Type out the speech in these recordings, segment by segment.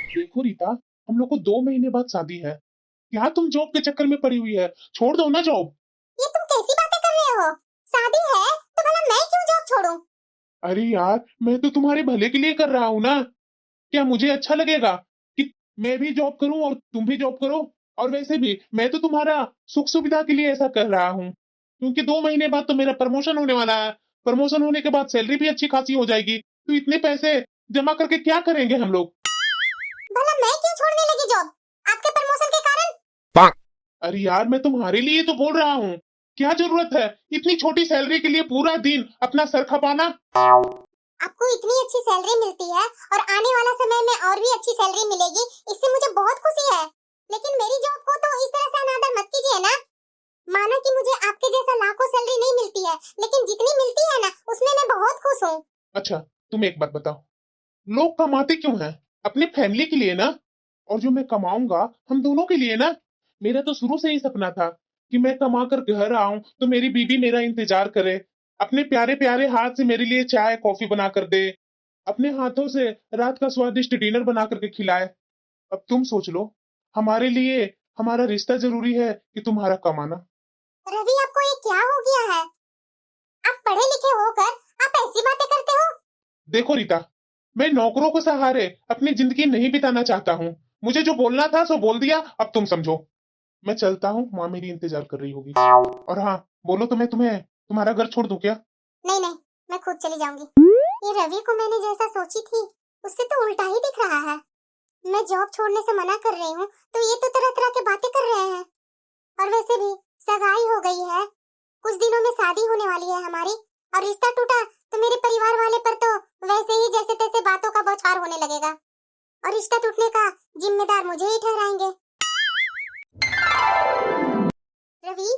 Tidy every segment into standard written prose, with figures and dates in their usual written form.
देखो रीता, हम लोग को 2 महीने बाद शादी है। क्या तुम जॉब के चक्कर में पड़ी हुई है? छोड़ दो ना जॉब। ये तुम कैसी बातें कर रहे हो? शादी है तो भला मैं क्यों जॉब छोड़ूं? अरे यार, मैं तो तुम्हारे भले के लिए कर रहा हूँ ना। क्या मुझे अच्छा लगेगा कि मैं भी जॉब करूं और तुम भी जॉब करो? और वैसे भी मैं तो तुम्हारा सुख सुविधा के लिए ऐसा कर रहा हूँ, क्योंकि 2 महीने बाद तो मेरा प्रमोशन होने वाला है। प्रमोशन होने के बाद सैलरी भी अच्छी खासी हो जाएगी, तो इतने पैसे जमा करके क्या करेंगे हम लोग? भला मैं क्यों छोड़ने लगी जॉब? आपके प्रमोशन के कारण? अरे यार, मैं तुम्हारे लिए तो बोल रहा हूँ। क्या जरूरत है इतनी छोटी सैलरी के लिए पूरा दिन अपना सर खपाना? आपको इतनी अच्छी सैलरी मिलती है और आने वाला समय में और भी अच्छी सैलरी मिलेगी, इससे मुझे बहुत खुशी है। लेकिन मेरी जॉब को तो इस तरह से अनादर मत कीजिए ना। मानो कि मुझे आपके जैसा लाखों सैलरी नहीं मिलती है, लेकिन जितनी मिलती है ना उसमें मैं बहुत खुश हूँ। अच्छा, तुम एक बात बताओ, लोग कमाते क्यों हैं? अपने फैमिली के लिए ना। और जो मैं कमाऊंगा हम दोनों के लिए ना। मेरा तो शुरू से ही सपना था कि मैं कमा कर घर आऊं तो मेरी बीवी मेरा इंतजार करे, अपने प्यारे प्यारे हाथ से मेरे लिए चाय कॉफी बना कर दे, अपने हाथों से रात का स्वादिष्ट डिनर बना करके खिलाए। अब तुम सोच लो, हमारे लिए हमारा रिश्ता जरूरी है कि तुम्हारा कमाना? रवि, आपको ये क्या हो गया है? आप पढ़े लिखे होकर आप ऐसी बातें करते हो? देखो रीता, मैं नौकरों के सहारे अपनी जिंदगी नहीं बिताना चाहता हूँ। मुझे जो बोलना था सो बोल दिया, अब तुम समझो। मैं चलता हूँ, माँ मेरी इंतजार कर रही होगी। और हाँ, बोलो तो मैं तुम्हें तुम्हारा घर छोड़ दूं क्या? नहीं नहीं, मैं खुद चली जाऊंगी। ये रवि को मैंने जैसा सोची थी उससे तो उल्टा ही दिख रहा है। मैं जॉब छोड़ने से मना कर रही हूँ तो ये तो तरह तरह के बातें कर रहे हैं। और वैसे भी सगाई हो गई है, कुछ दिनों में शादी होने वाली है हमारी। और रिश्ता टूटा तो मेरे परिवार वाले पर तो वैसे ही जैसे तैसे बातों का बौछार होने लगेगा, और रिश्ता टूटने का जिम्मेदार मुझे ही ठहराएंगे। रवि,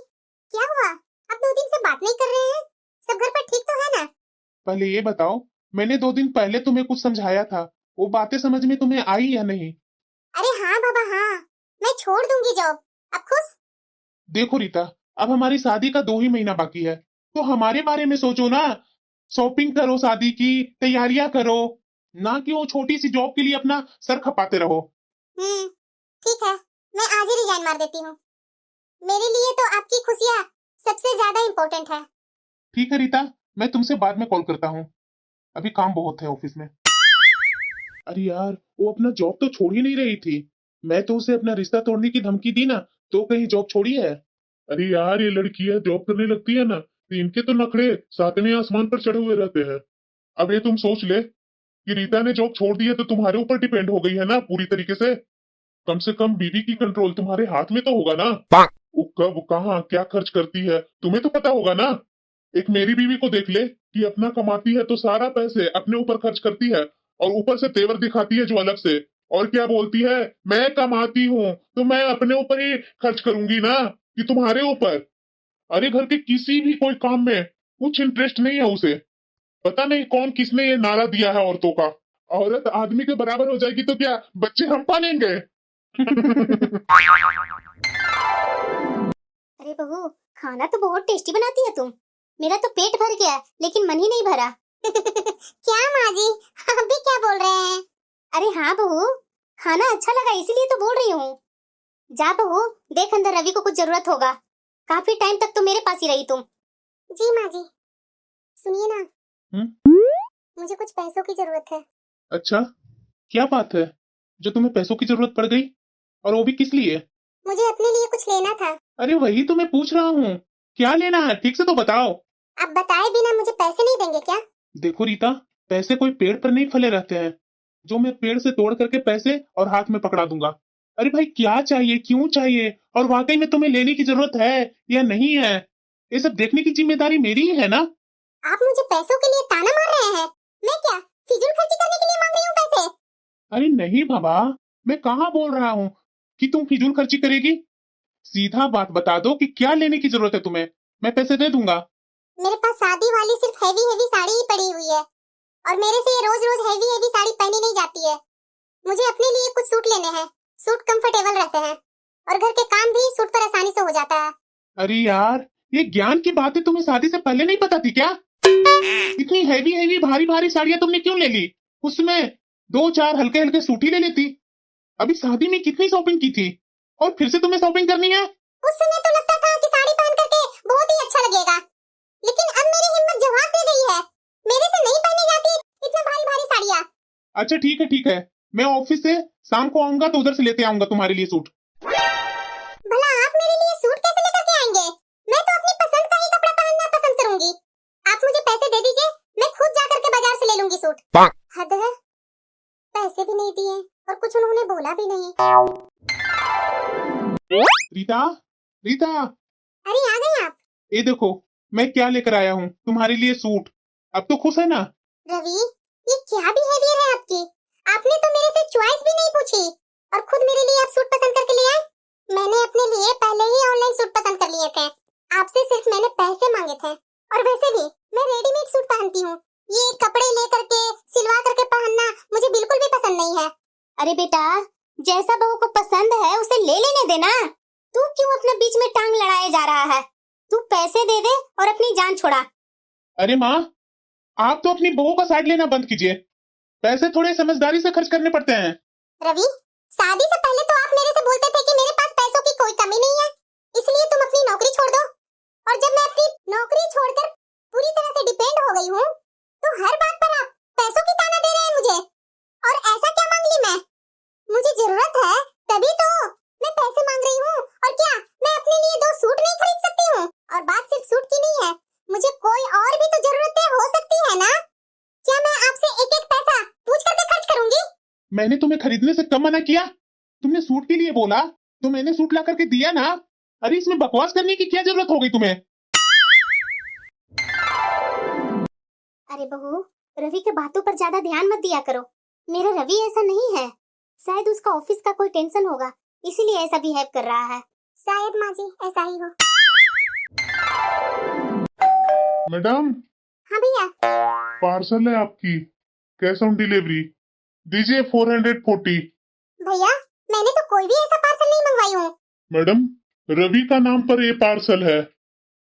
क्या हुआ? आप 2 दिन से बात नहीं कर रहे हैं। सब घर पर ठीक तो है ना? पहले ये बताओ, मैंने 2 दिन पहले तुम्हें कुछ समझाया था, वो बातें समझ में तुम्हें आई या नहीं? अरे हाँ बाबा हाँ, मैं छोड़ दूंगी जॉब। अब खुश? देखो रीता, अब हमारी शादी का 2 ही महीना बाकी है, तो हमारे बारे में सोचो ना। शॉपिंग करो, शादी की तैयारियां करो, ना कि वो छोटी सी जॉब के लिए अपना सर खपाते रहो। हम्म, ठीक है, मैं आज ही रिजाइन मार देती हूँ। मेरे लिए तो आपकी खुशियाँ सबसे ज्यादा इम्पोर्टेंट है। ठीक है रीता, मैं तुमसे बाद में कॉल करता हूँ, अभी काम बहुत है ऑफिस में। अरे यार, वो अपना जॉब तो छोड़ ही नहीं रही थी। मैं तो उसे अपना रिश्ता तोड़ने की धमकी दी ना, तो कहीं जॉब छोड़ी है? अरे यार, ये लड़कियां जॉब करने लगती है ना, तो इनके तो नखरे सातवें आसमान पर चढ़े हुए रहते हैं। अब ये तुम सोच ले कि रीता ने जॉब छोड़ दी है तो तुम्हारे ऊपर डिपेंड हो गई है ना पूरी तरीके से कम बीवी की कंट्रोल तुम्हारे हाथ में तो होगा ना। वो कब कहाँ क्या खर्च करती है तुम्हें तो पता होगा ना। एक मेरी बीवी को देख ले कि अपना कमाती है तो सारा पैसे अपने ऊपर खर्च करती है, और ऊपर से तेवर दिखाती है जो अलग से। और क्या बोलती है, मैं कमाती हूँ तो मैं अपने ऊपर ही खर्च करूंगी ना, कि तुम्हारे ऊपर? अरे घर के किसी भी कोई काम में कुछ इंटरेस्ट नहीं है उसे। पता नहीं कौन किसने ये नारा दिया है औरतों का, औरत आदमी के बराबर हो जाएगी तो क्या बच्चे हम पालेंगे? अरे बहू, खाना तो बहुत टेस्टी बनाती है तुम। मेरा तो पेट भर गया लेकिन मन ही नहीं भरा। क्या माँ जी, आप भी क्या बोल रहे हैं? अरे हाँ बहू, खाना अच्छा लगा इसीलिए तो बोल रही हूँ। जा बहू, देख अंदर रवि को कुछ जरूरत होगा। काफी टाइम तक तो मेरे पास ही रही तुम। जी माँ जी। सुनिए ना, मुझे कुछ पैसों की जरूरत है। अच्छा, क्या बात है जो तुम्हें पैसों की जरूरत पड़ गई, और वो भी किस लिए? मुझे अपने लिए कुछ लेना था। अरे वही तो मैं पूछ रहा हूँ, क्या लेना है ठीक से तो बताओ। आप बताए बिना मुझे पैसे नहीं देंगे क्या? देखो रीता, पैसे कोई पेड़ पर नहीं फले रहते हैं, जो मैं पेड़ से तोड़ करके पैसे और हाथ में पकड़ा दूंगा। अरे भाई, क्या चाहिए, क्यों चाहिए, और वाकई में तुम्हें लेने की जरूरत है या नहीं है, ये सब देखने की जिम्मेदारी मेरी ही है ना। आप मुझे पैसों के लिए ताना मार रहे हैं? मैं क्या फिजूल खर्ची करने के लिए मांग रही हूँ पैसे? अरे नहीं बाबा, मैं कहाँ बोल रहा हूँ कि तुम फिजूल खर्ची करेगी। सीधा बात बता दो कि क्या लेने की जरूरत है तुम्हें, मैं पैसे दे दूंगा। मेरे पास शादी वाली सिर्फ हैवी हैवी साड़ी ही पड़ी हुई है, और मेरे से ये रोज रोज हैवी हैवी साड़ी पहनी नहीं जाती है। मुझे अपने लिए कुछ सूट लेने हैं। सूट कंफर्टेबल रहते हैं और घर के काम भी सूट पर आसानी से हो जाता है। अरे यार, ये ज्ञान की बातें तुम्हें शादी से पहले नहीं पता थी क्या? इतनी हैवी हैवी भारी भारी साड़ियां तुमने क्यों ले ली? उसमें 2-4 हल्के हल्के सूट ही ले लेती। अभी शादी में कितनी शॉपिंग की थी और फिर से तुम्हें शॉपिंग करनी है? उस समय तो लगता था कि साड़ी पहन करके बहुत ही अच्छा लगेगा, लेकिन अब मेरी हिम्मत जवाब दे गई है। मेरे से नहीं पहनी जाती इतना भारी भारी साड़ियाँ। अच्छा ठीक है, मैं ऑफिस से शाम को आऊंगा तो उधर से लेते आऊंगा तुम्हारे लिए सूट। भला आप मेरे लिए सूट कैसे लेकर के आएंगे? मैं तो अपनी पसंद का ही कपड़ा पहनना पसंद करूंगी। आप मुझे पैसे दे दीजिए, मैं खुद जा करके बाजार से ले लूंगी सूट। हद है, पैसे भी नहीं दिए और कुछ उन्होंने बोला भी नहीं। रीता, रीता, अरे आ गए आप? ये देखो मैं क्या लेकर आया हूँ तुम्हारे लिए सूट। अब तो खुश है ना? रवि, ये क्या बिहेवियर है आपकी? आपने तो मेरे से चॉइस भी नहीं पूछी और खुद मेरे लिए आप सूट पसंद करके ले आए। मैंने अपने लिए पहले ही ऑनलाइन सूट पसंद कर लिए थे। आपसे सिर्फ मैंने पैसे मांगे थे, और वैसे भी मैं रेडीमेड सूट पहनती हूँ। ये कपड़े लेकर के सिलवा करके पहनना मुझे बिल्कुल भी पसंद नहीं है। अरे बेटा, जैसा बहू को पसंद है उसे ले लेने देना। तू क्यों अपने बीच में टांग लड़ाए जा रहा है? तू पैसे दे दे और अपनी जान छोड़ा। अरे माँ, आप तो अपनी बहू का साइड लेना बंद कीजिए। पैसे थोड़े समझदारी से खर्च करने पड़ते हैं। रवि, शादी से पहले तो आप मेरे से बोलते थे कि मेरे पास पैसों की कोई कमी नहीं है, इसलिए तुम अपनी नौकरी छोड़ दो। और जब मैं अपनी नौकरी छोड़कर पूरी तरह से डिपेंड हो गई हूँ, तो हर बात पर आप पैसों की ताना दे रहे हैं मुझे। और ऐसा क्या मांग ली मैं? मुझे जरूरत है तभी तो मैं पैसे मांग रही हूँ। और क्या मैं अपने लिए 2 सूट नहीं खरीद सकती हूँ? और बात सिर्फ सूट की नहीं है, मुझे कोई और भी तो जरूरतें हो सकती है ना? क्या मैं आपसे एक एक पैसा पूछ करके खर्च करूंगी? मैंने तुम्हें खरीदने से कम मना किया? तुमने सूट के लिए बोला तो मैंने सूट ला करके दिया ना। अरे इसमें बकवास करने की क्या जरूरत हो गई तुम्हें? अरे बहू, रवि के बातों पर ज्यादा ध्यान मत दिया करो। मेरा रवि ऐसा नहीं है। शायद उसका ऑफिस का कोई टेंशन होगा, इसीलिए ऐसा बिहेव कर रहा है। शायद माँ जी ऐसा ही हो। मैडम, हाँ भैया। पार्सल है आपकी, कैश ऑन डिलीवरी दीजिए 440। भैया, मैंने तो कोई भी ऐसा पार्सल नहीं मंगवाई हूँ। मैडम, रवि का नाम पर ये पार्सल है।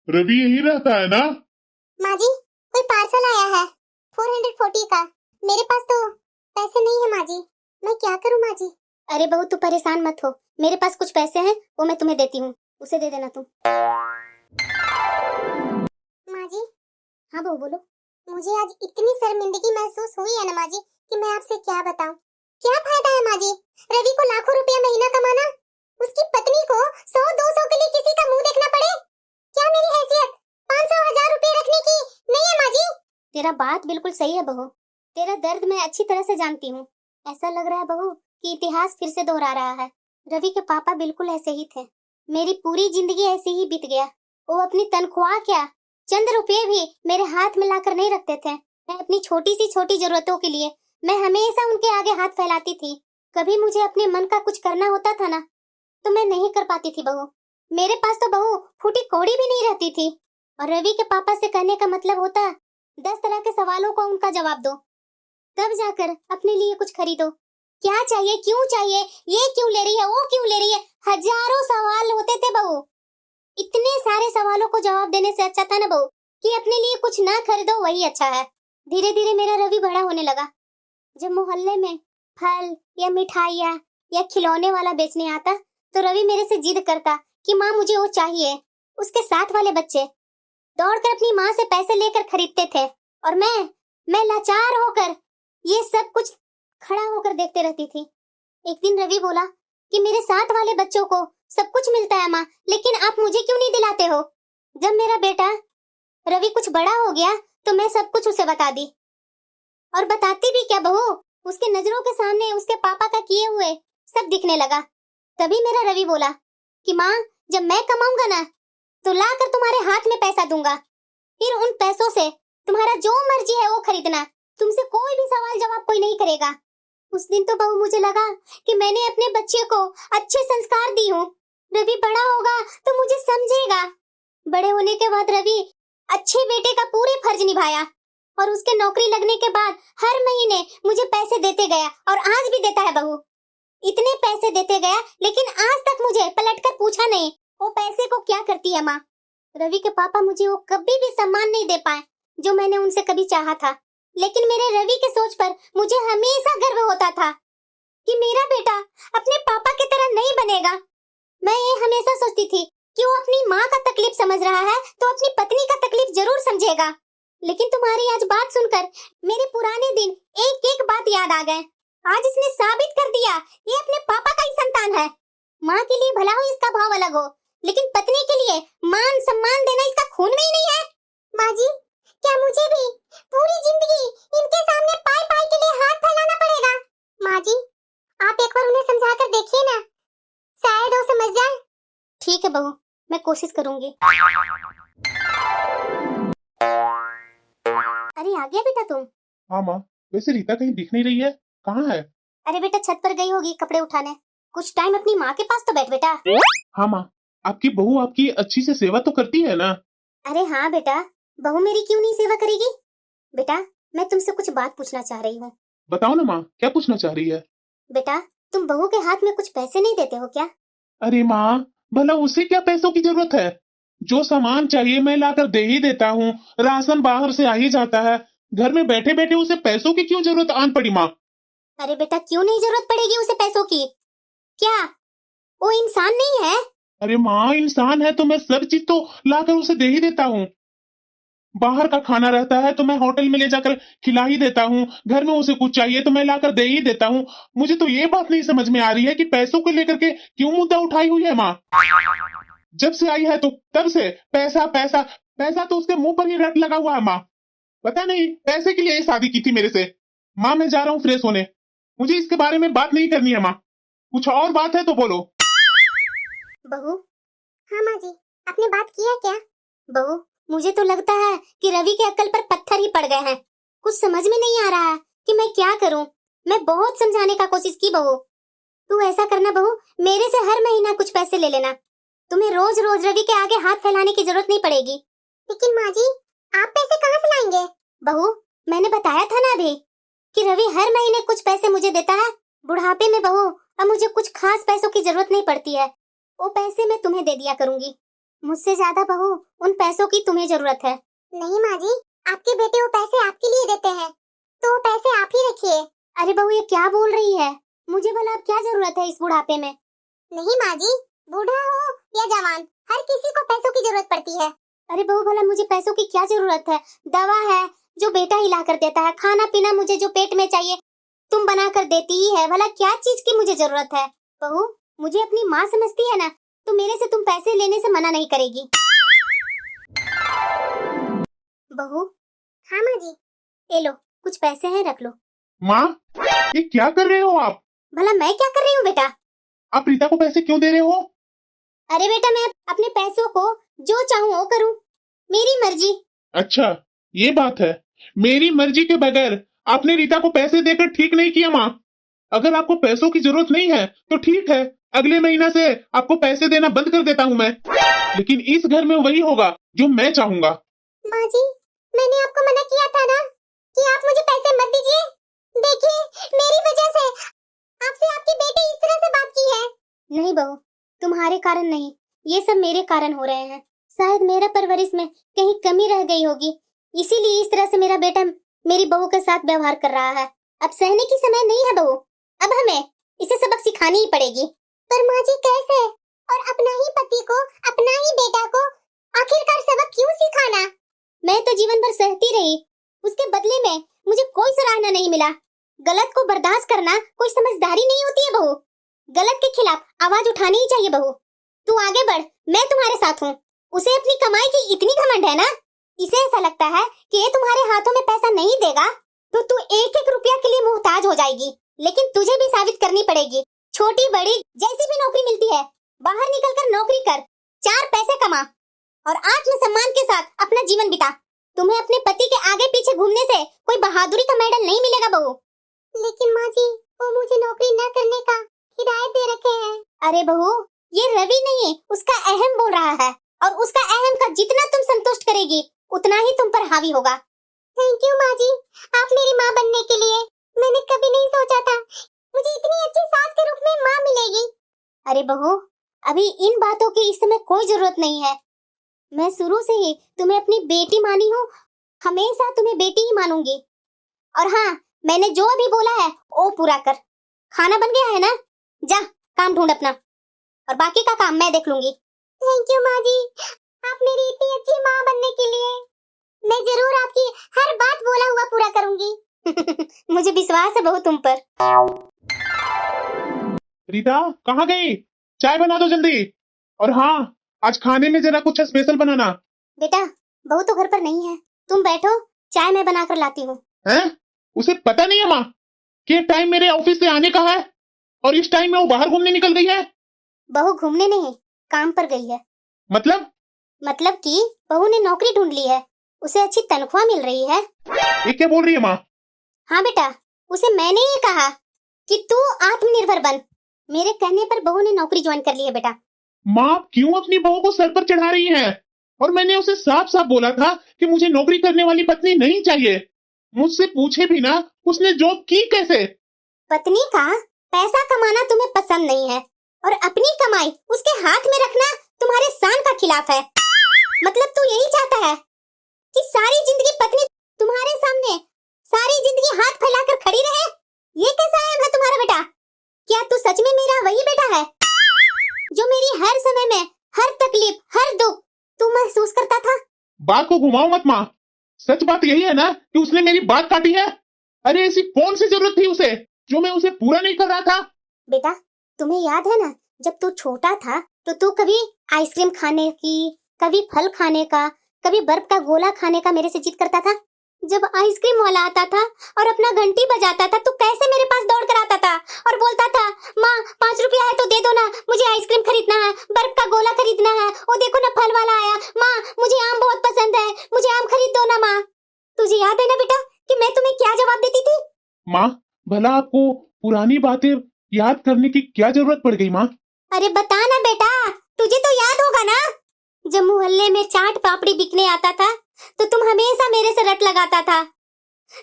रवि यही रहता है ना? माँ जी, कोई पार्सल आया है 440 का। मेरे पास तो पैसे नहीं है माँ जी, मैं क्या करूँ माँ जी? अरे बहू, तू परेशान मत हो, मेरे पास कुछ पैसे हैं, वो मैं तुम्हें देती हूँ, उसे दे देना तुम। माँ जी। हाँ बहू बोलो। मुझे आज इतनी शर्मिंदगी महसूस हुई है ना माँ जी कि मैं आपसे क्या बताऊं। क्या फायदा है माँ जी, रवि को लाखों रुपया महीना कमाना, उसकी पत्नी को 100-200 के लिए किसी का मुंह देखना पड़े। क्या मेरी हैसियत 500-1000 रुपए रखने की नहीं है माँ जी? तेरा बात बिल्कुल सही है बहू, तेरा दर्द मैं अच्छी तरह से जानती हूँ। ऐसा लग रहा है बहू कि इतिहास फिर से दोहरा रहा है। रवि के पापा बिल्कुल ऐसे ही थे, मेरी पूरी जिंदगी ऐसे ही बीत गया। वो अपनी तनख्वाह क्या, चंद रुपये भी मेरे हाथ में लाकर नहीं रखते थे। मैं अपनी छोटी सी छोटी जरूरतों के लिए मैं हमेशा उनके आगे हाथ फैलाती थी। कभी मुझे अपने मन का कुछ करना होता था ना, तो मैं नहीं कर पाती थी बहू। मेरे पास तो बहू फूटी कौड़ी भी नहीं रहती थी। और रवि के पापा से कहने का मतलब होता 10 तरह के सवालों को उनका जवाब दो, तब जाकर अपने लिए कुछ खरीदो। क्या चाहिए, क्यों चाहिए, ये क्यों ले रही है, वो क्यों ले रही है, हजारों सवाल होते थे बहू। इतने सारे सवालों को जवाब देने से अच्छा था ना बहू कि अपने लिए कुछ ना खरीदो, वही अच्छा है। धीरे धीरे मेरा रवि बड़ा होने लगा। जब मोहल्ले में फल या मिठाइयाँ या खिलौने वाला बेचने आता तो रवि मेरे से जिद करता कि माँ मुझे वो चाहिए। उसके साथ वाले बच्चे दौड़कर अपनी माँ से पैसे लेकर खरीदते थे और मैं लाचार होकर ये सब कुछ खड़ा होकर देखते रहती थी। एक दिन रवि बोला कि मेरे साथ वाले बच्चों को सब कुछ मिलता है माँ, लेकिन आप मुझे क्यों नहीं दिलाते हो? जब मेरा बेटा रवि कुछ बड़ा हो गया तो मैं सब कुछ उसे बता दी। और बताती भी क्या बहू, उसके नजरों के सामने उसके पापा का किए हुए सब दिखने लगा। तभी मेरा रवि बोला कि माँ, जब मैं कमाऊंगा ना तो लाकर तुम्हारे हाथ में पैसा दूंगा, फिर उन पैसों से तुम्हारा जो मर्जी है वो खरीदना, तुमसे कोई भी सवाल जवाब कोई नहीं करेगा। उस दिन तो बहू मुझे लगा कि मैंने अपने बच्चे को अच्छे संस्कार दी हूँ। रवि बड़ा होगा तो मुझे समझेगा। बड़े होने के बाद रवि अच्छे बेटे का पूरे फर्ज निभाया और उसके नौकरी लगने के बाद हर महीने मुझे पैसे देते गया और आज भी देता है बहू। इतने पैसे देते गया लेकिन आज तक मुझे पलटकर पूछा नहीं वो पैसे को क्या करती है माँ। रवि के पापा मुझे वो कभी भी सम्मान नहीं दे पाए जो मैंने उनसे कभी चाहा था, लेकिन मेरे रवि के सोच पर मुझे हमेशा गर्व होता था। कि मेरा बेटा अपने पापा की तरह नहीं बनेगा। मैं ये हमेशा सोचती थी कि वो अपनी माँ का तकलीफ समझ रहा है तो अपनी पत्नी का तकलीफ जरूर समझेगा, लेकिन तुम्हारी आज बात सुनकर मेरे पुराने दिन एक एक बात याद आ गए। आज इसने साबित कर दिया ये अपने पापा का ही संतान है। माँ के लिए भला हो इसका भाव अलग हो, लेकिन पत्नी के लिए मान सम्मान देना इसका खून में ही नहीं है। माँ जी, क्या मुझे भी पूरी जिंदगी इनके सामने पाई पाई के लिए हाथ फैलाना पड़ेगा? माँ जी, आप एक बार उन्हें समझा कर देखिए ना, शायद वो समझ जाए। ठीक है बहू, मैं कोशिश करूंगी। अरे आ गया बेटा तुम? हाँ माँ, वैसे रीता कहीं दिख नहीं रही है, कहाँ है? अरे बेटा छत पर गई होगी कपड़े उठाने। कुछ टाइम अपनी माँ के पास तो बैठ बेटा। हाँ माँ, आपकी बहू आपकी अच्छी से सेवा तो करती है ना? अरे हाँ बेटा, बहू मेरी क्यों नहीं सेवा करेगी? बेटा मैं तुमसे कुछ बात पूछना चाह रही हूँ। बताओ ना माँ, क्या पूछना चाह रही है? बेटा तुम बहू के हाथ में कुछ पैसे नहीं देते हो क्या? अरे माँ, भला उसे क्या पैसों की जरूरत है? जो सामान चाहिए मैं लाकर दे ही देता हूँ, राशन बाहर से आ ही जाता है, घर में बैठे बैठे उसे पैसों की क्यों जरूरत आन पड़ी माँ? अरे बेटा क्यों नहीं जरूरत पड़ेगी उसे पैसों की? क्या वो इंसान नहीं है? अरे माँ, इंसान है तो मैं सब चीज तो लाकर उसे दे ही देता हूँ। बाहर का खाना रहता है तो मैं होटल में ले जाकर खिला ही देता हूँ, घर में उसे कुछ चाहिए तो मैं लाकर दे ही देता हूँ। मुझे तो ये बात नहीं समझ में आ रही है कि पैसों को लेकर के क्यों मुद्दा उठाई हुई है माँ। जब से आई है तो तब से पैसा पैसा पैसा तो उसके मुंह पर ही रट लगा हुआ है माँ। पता नहीं पैसे के लिए ये शादी की थी मेरे से। माँ मैं जा रहा हूँ फ्रेश होने, मुझे इसके बारे में बात नहीं करनी है माँ। कुछ और बात है तो बोलो। बहू। हाँ माँ जी, आपने बात किया क्या? बहू मुझे तो लगता है कि रवि के अक्ल पर पत्थर ही पड़ गए हैं। कुछ समझ में नहीं आ रहा है कि मैं क्या करूं। मैं बहुत समझाने का कोशिश की बहू। तू ऐसा करना बहू, मेरे से हर महीना कुछ पैसे ले लेना। तुम्हें रोज रोज रवि के आगे हाथ फैलाने की जरूरत नहीं पड़ेगी। लेकिन माँ जी, आप पैसे कहाँ से लाएंगे? बहू मैंने बताया था ना अभी कि रवि हर महीने कुछ पैसे मुझे देता है। बुढ़ापे में बहू अब मुझे कुछ खास पैसों की जरूरत नहीं पड़ती है। वो पैसे मैं तुम्हें दे दिया करूंगी। मुझसे ज्यादा बहू उन पैसों की तुम्हें जरूरत है। नहीं माँ जी, आपके बेटे वो पैसे आपके लिए देते हैं, तो वो पैसे आप ही रखिए। अरे बहू ये क्या बोल रही है? मुझे भला अब क्या जरूरत है इस बुढ़ापे में? नहीं माँ जी, बूढ़ा हो या जवान, हर किसी को पैसों की जरूरत पड़ती है। अरे बहू भला मुझे पैसों की क्या जरूरत है? दवा है जो बेटा ही ला कर देता है, खाना पीना मुझे जो पेट में चाहिए तुम बना कर देती ही है। भला क्या चीज की मुझे जरूरत है? बहू मुझे अपनी माँ समझती है ना, तो मेरे से तुम पैसे लेने से मना नहीं करेगी। बहू। हाँ माँ जी। ये लो कुछ पैसे हैं, रख लो। माँ ये क्या कर रहे हो आप? भला मैं क्या कर रही हूँ बेटा? आप रीता को पैसे क्यों दे रहे हो? अरे बेटा मैं अपने पैसों को जो चाहूँ वो करूँ, मेरी मर्जी। अच्छा ये बात है, मेरी मर्जी के बगैर आपने रीता को पैसे देकर ठीक नहीं किया माँ। अगर आपको पैसों की जरूरत नहीं है तो ठीक है, अगले महीना से आपको पैसे देना बंद कर देता हूँ मैं, लेकिन इस घर में वही होगा जो मैं चाहूंगा। माँ जी मैंने आपको मना किया था ना कि आप मुझे पैसे मत दीजिए। देखिए मेरी वजह से आपसे आपकी बेटी इस तरह से बात की है। नहीं बहू, तुम्हारे कारण नहीं, ये सब मेरे कारण हो रहे हैं। शायद मेरा परवरिश में कहीं कमी रह गई होगी, इसीलिए इस तरह से मेरा बेटा मेरी बहू के साथ व्यवहार कर रहा है। अब सहने की समय नहीं है बहू, अब हमें इसे सबक सिखानी ही पड़ेगी। पर माँ जी कैसे? और अपना ही पति को, अपना ही बेटा को आखिरकार सबक क्यों सिखाना? मैं तो जीवन भर सहती रही, उसके बदले में मुझे कोई सराहना नहीं मिला। गलत को बर्दाश्त करना कोई समझदारी नहीं होती है बहू। गलत के खिलाफ आवाज उठानी ही चाहिए बहू। तू आगे बढ़, मैं तुम्हारे साथ हूँ। उसे अपनी कमाई की इतनी घमंड है ना, इसे ऐसा लगता है कि ये तुम्हारे हाथों में पैसा नहीं देगा तो तू एक एक रुपया के लिए मुहताज हो जाएगी। लेकिन तुझे भी साबित करनी पड़ेगी। छोटी बड़ी जैसी भी नौकरी मिलती है, बाहर निकलकर नौकरी कर, 4 पैसे कमा और आत्मसम्मान के साथ अपना जीवन बिता। तुम्हें अपने पति के आगे पीछे घूमने से कोई बहादुरी का मेडल नहीं मिलेगा बहू। लेकिन माँ जी वो मुझे नौकरी न करने का हिदायत दे रखे हैं। अरे बहू ये रवि नहीं, उसका अहम बोल रहा है, और उसका अहम का जितना तुम संतुष्ट करेगी उतना ही तुम पर हावी होगा। थैंक यू माँ जी, आप मेरी माँ बनने के लिए। मैंने कभी नहीं सोचा था मुझे इतनी अच्छी सास के रूप में माँ मिलेगी। अरे बहू अभी इन बातों की इस समय कोई जरूरत नहीं है। मैं शुरू से ही तुम्हें अपनी बेटी मानी हूँ, हमेशा तुम्हें बेटी ही मानूंगी। और हाँ, मैंने जो अभी बोला है वो पूरा कर। खाना बन गया है ना, जा काम ढूंढ अपना, और बाकी का काम मैं देख लूंगी। थैंक यू माँ जी, आप मेरी इतनी अच्छी माँ बनने के लिए। मैं जरूर आपकी हर बात बोला हुआ पूरा करूंगी। मुझे विश्वास है बहू तुम पर। रीता कहाँ गई? चाय बना दो जल्दी। और हाँ, आज खाने में जरा कुछ स्पेशल बनाना। बेटा बहू तो घर पर नहीं है, तुम बैठो, चाय मैं बनाकर लाती हूँ। हैं? उसे पता नहीं है माँ कि टाइम मेरे ऑफिस से आने का है और इस टाइम में वो बाहर घूमने निकल गई है? बहू घूमने नहीं, काम पर गई है। मतलब कि बहू ने नौकरी ढूंढ ली है, उसे अच्छी तनख्वाह मिल रही है। ये क्या बोल रही है माँ? हाँ बेटा, उसे मैंने ही कहा कि तू आत्मनिर्भर बन। मेरे कहने पर बहू ने नौकरी ज्वाइन कर ली है बेटा। माँ क्यों अपनी बहू को सर पर चढ़ा रही है? और मैंने उसे साफ साफ बोला था कि मुझे नौकरी करने वाली पत्नी नहीं चाहिए। मुझसे पूछे भी ना उसने जॉब की कैसे? पत्नी का पैसा कमाना तुम्हें पसंद नहीं है और अपनी कमाई उसके हाथ में रखना तुम्हारे शान का खिलाफ है। मतलब तू यही चाहता है कि सारी जिंदगी पत्नी तुम्हारे सामने सारी जिंदगी हाथ फैलाकर खड़ी रहे? ये कैसा एम है तुम्हारा बेटा? क्या तू सच में मेरा वही बेटा है जो मेरी हर समय में हर तकलीफ हर दुख तू महसूस करता था? बात को घुमाओ मत माँ, सच बात यही है ना कि उसने मेरी बात काटी है। अरे ऐसी कौन सी जरूरत थी उसे जो मैं उसे पूरा नहीं कर रहा था? बेटा तुम्हें याद है ना, जब तू छोटा था तो तू कभी आइसक्रीम खाने की, कभी फल खाने का, कभी बर्फ का गोला खाने का मेरे से जिद करता था। जब आइसक्रीम वाला आता था और अपना घंटी बजाता था, तू कैसे मेरे पास दौड़ कर आता था और बोलता था, माँ 5 रुपया है तो दे दो ना, मुझे आइसक्रीम खरीदना है, बर्फ का गोला खरीदना है, वो देखो ना फल वाला आया, माँ मुझे आम बहुत पसंद है, मुझे आम खरीद दो ना माँ। तुझे याद है ना बेटा कि मैं तुम्हें क्या जवाब देती थी? माँ भला आपको पुरानी बातें याद करने की क्या जरूरत पड़ गई माँ? अरे बता ना बेटा, तुझे तो याद होगा ना, जब मोहल्ले में चाट पापड़ी बिकने आता था तो तुम हमेशा मेरे से रट लगाता था।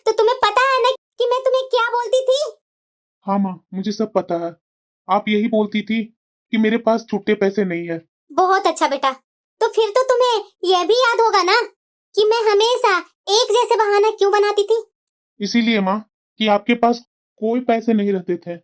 तो तुम्हें पता है ना कि मैं तुम्हें क्या बोलती थी? हाँ माँ मुझे सब पता है, आप यही बोलती थी कि मेरे पास छुट्टे पैसे नहीं है। बहुत अच्छा बेटा, तो फिर तो तुम्हें यह भी याद होगा ना कि मैं हमेशा एक जैसे बहाना क्यों बनाती थी? इसीलिए माँ कि आपके पास कोई पैसे नहीं रहते थे।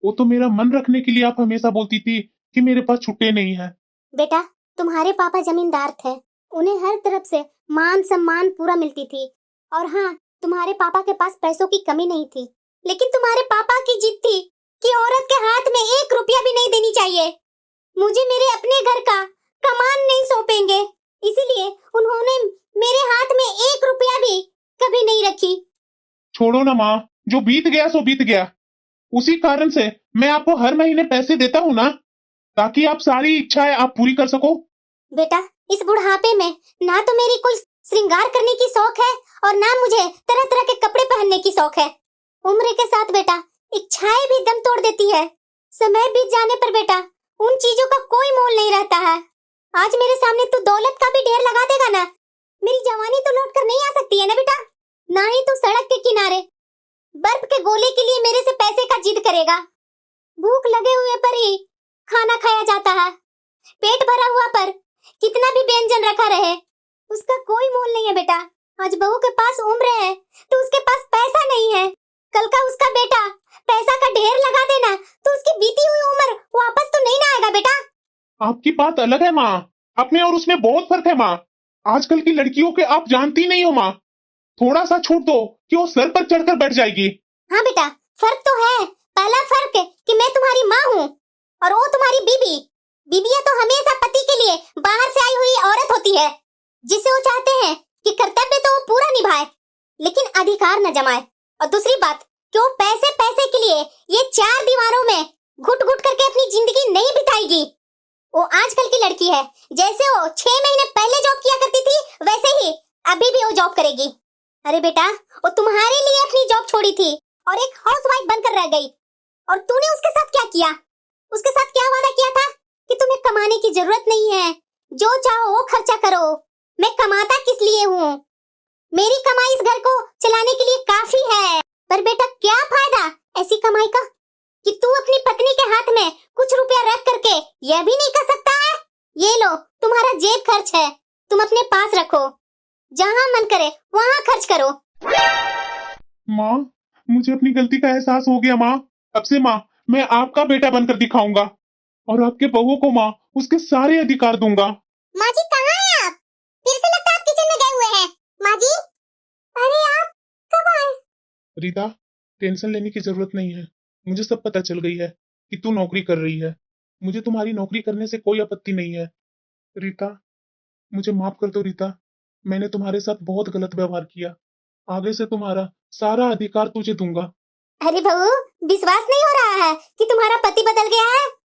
वो तो मेरा मन रखने के लिए आप हमेशा बोलती थी कि मेरे पास छुट्टे नहीं है। बेटा तुम्हारे पापा जमींदार थे, उन्हें हर तरफ से मान सम्मान पूरा मिलती थी। और हाँ, तुम्हारे पापा के पास पैसों की कमी नहीं थी, लेकिन तुम्हारे पापा की जिद थी कि औरत के हाथ में 1 रुपया भी नहीं देनी चाहिए। मुझे मेरे अपने घर का कमान नहीं सौंपेंगे, इसीलिए उन्होंने मेरे हाथ में 1 रुपया भी कभी नहीं रखी। छोड़ो ना माँ, जो बीत गया सो बीत गया। उसी कारण से मैं आपको हर महीने पैसे देता हूँ ना, ताकि आप सारी इच्छाएं आप पूरी कर सको। बेटा इस बुढ़ापे में ना तो मेरी कोई श्रृंगार करने की शौक है और ना मुझे तरह तरह के कपड़े पहनने की शौक है। उम्र के साथ बेटा इच्छाएं भी दम तोड़ देती है। समय बीत जाने पर बेटा उन चीजों का कोई मोल नहीं रहता है। आज मेरे सामने तू दौलत का भी ढेर लगा देगा ना, मेरी जवानी तो लौट कर नहीं आ सकती है ना बेटा। ना ही तू सड़क के किनारे बर्फ के गोले के लिए मेरे से पैसे का जिद करेगा। भूख लगे हुए पर ही खाना खाया जाता है, पेट भरा हुआ पर कितना भी व्यंजन रखा रहे उसका कोई मोल नहीं है बेटा। आज बहू के पास उम्र है तो उसके पास पैसा नहीं है, कल का उसका बेटा पैसा का ढेर लगा देना तो उसकी बीती हुई उम्र वापस तो नहीं ना आएगा बेटा। आपकी बात अलग है माँ, अपने और उसमें बहुत फर्क है माँ। आजकल की लड़कियों के आप जानती नहीं हो माँ, थोड़ा सा छूट दो कि वो सर पर चढ़कर बैठ जाएगी। हाँ बेटा फर्क तो है। पहला फर्क है कि मैं तुम्हारी माँ हूँ और वो तुम्हारी बीबी। बीबियाँ तो हमेशा पति के लिए बाहर से आई हुई औरत होती है, जिसे वो चाहते हैं कि कर्तव्य तो वो पूरा निभाए लेकिन अधिकार न जमाए। और दूसरी बात कि वो पैसे पैसे के लिए ये 4 दीवारों में घुट घुट करके अपनी जिंदगी नहीं बिताएगी। वो आजकल की लड़की है, जैसे वो 6 महीने पहले जॉब किया करती थी वैसे ही अभी भी वो जॉब करेगी। अरे बेटा वो तुम्हारे लिए अपनी जॉब छोड़ी थी और एक हाउसवाइफ बनकर रह गई, और तूने उसके साथ क्या किया? उसके साथ क्या वादा किया था कि तुम्हें कमाने की जरूरत नहीं है, जो चाहो वो खर्चा करो। मैं कमाता किस लिए हूँ? मेरी कमाई इस घर को चलाने के लिए काफी है। पर बेटा क्या फायदा ऐसी कमाई का कि तू अपनी पत्नी के हाथ में कुछ रुपया रख करके यह भी नहीं कर सकता है, ये लो तुम्हारा जेब खर्च है, तुम अपने पास रखो, जहाँ मन करे वहाँ खर्च करो। माँ मुझे अपनी गलती का एहसास हो गया माँ, अब से माँ मैं आपका बेटा बनकर दिखाऊंगा और आपके बहू को माँ उसके सारे अधिकार दूंगा। माँ जी कहाँ हैं आप? फिर से लगता है आप किचन में गए हुए हैं। माँ जी, अरे आप कब आए? रीता, टेंशन लेने की जरूरत नहीं है। मुझे सब पता चल गई है कि तू नौकरी कर रही है। मुझे तुम्हारी नौकरी करने से कोई आपत्ति नहीं है। रीता, मुझे माफ कर दो रीता। मैंने तुम्हारे साथ बहुत गलत व्यवहार किया। आगे से तुम्हारा सारा अधिकार तुझे दूंगा। अरे बहू, विश्वास नहीं हो रहा है कि तुम्हारा पति बदल गया है।